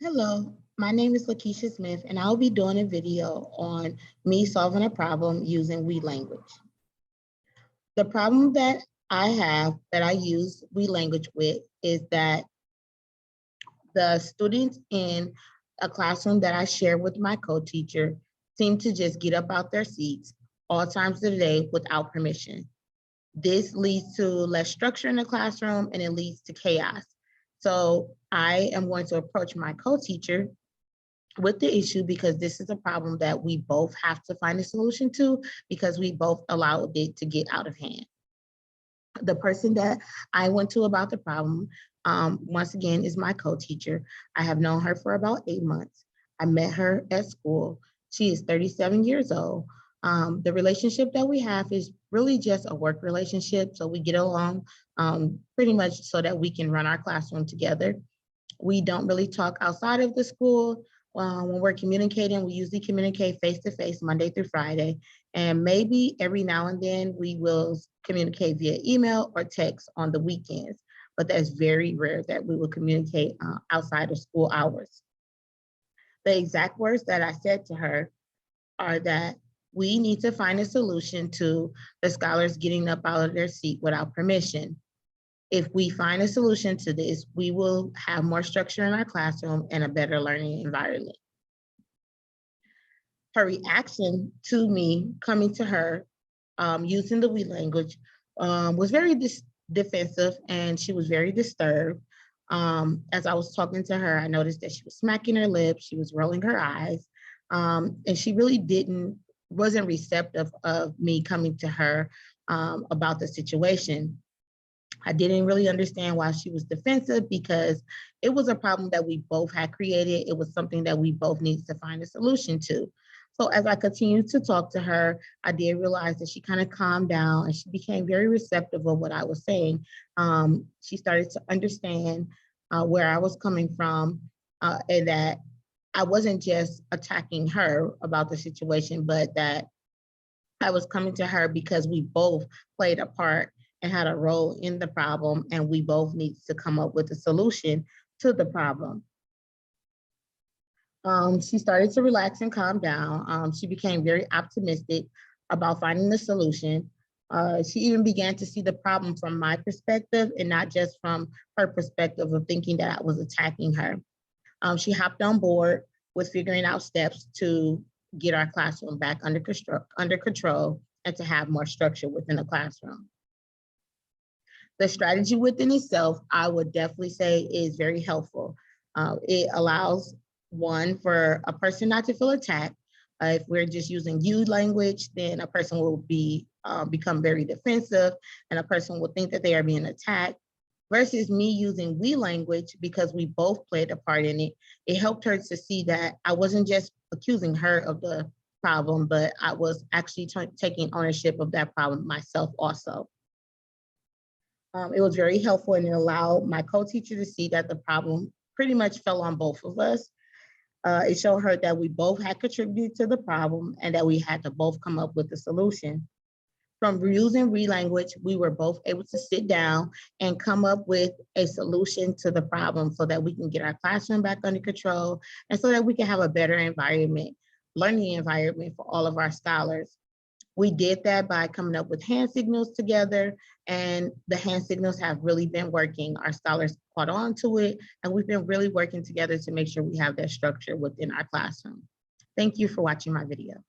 Hello, my name is Lakeisha Smith, and I'll be doing a video on me solving a problem using We Language. The problem that I have that I use We Language with is that the students in a classroom that I share with my co-teacher seem to just get up out their seats all times of the day without permission. This leads to less structure in the classroom and it leads to chaos. So I am going to approach my co-teacher with the issue because this is a problem that we both have to find a solution to because we both allowed it to get out of hand. The person that I went to about the problem, once again, is my co-teacher. I have known her for about 8 months. I met her at school. She is 37 years old. The relationship that we have is really just a work relationship. So we get along pretty much so that we can run our classroom together. We don't really talk outside of the school. When we're communicating, we usually communicate face to face Monday through Friday. And maybe every now and then we will communicate via email or text on the weekends. But that's very rare that we will communicate outside of school hours. The exact words that I said to her are that we need to find a solution to the scholars getting up out of their seat without permission. If we find a solution to this, we will have more structure in our classroom and a better learning environment. Her reaction to me coming to her using the we language was very defensive, and she was very disturbed. As I was talking to her, I noticed that she was smacking her lips, she was rolling her eyes, and she really wasn't receptive of me coming to her about the situation. I didn't really understand why she was defensive because it was a problem that we both had created. It was something that we both needed to find a solution to. So as I continued to talk to her, I did realize that she kind of calmed down and she became very receptive of what I was saying. She started to understand where I was coming from and that I wasn't just attacking her about the situation, but that I was coming to her because we both played a part and had a role in the problem, and we both need to come up with a solution to the problem. She started to relax and calm down. She became very optimistic about finding the solution. She even began to see the problem from my perspective and not just from her perspective of thinking that I was attacking her. She hopped on board with figuring out steps to get our classroom back under control and to have more structure within the classroom. The strategy within itself, I would definitely say, is very helpful. It allows one for a person not to feel attacked. If we're just using you language, then a person will become very defensive, and a person will think that they are being attacked. Versus me using we language, because we both played a part in it, it helped her to see that I wasn't just accusing her of the problem, but I was actually taking ownership of that problem myself also. It was very helpful, and it allowed my co-teacher to see that the problem pretty much fell on both of us. It showed her that we both had contributed to the problem and that we had to both come up with a solution. From using language, we were both able to sit down and come up with a solution to the problem so that we can get our classroom back under control and so that we can have a better environment, learning environment for all of our scholars. We did that by coming up with hand signals together, and the hand signals have really been working. Our scholars caught on to it, and we've been really working together to make sure we have that structure within our classroom. Thank you for watching my video.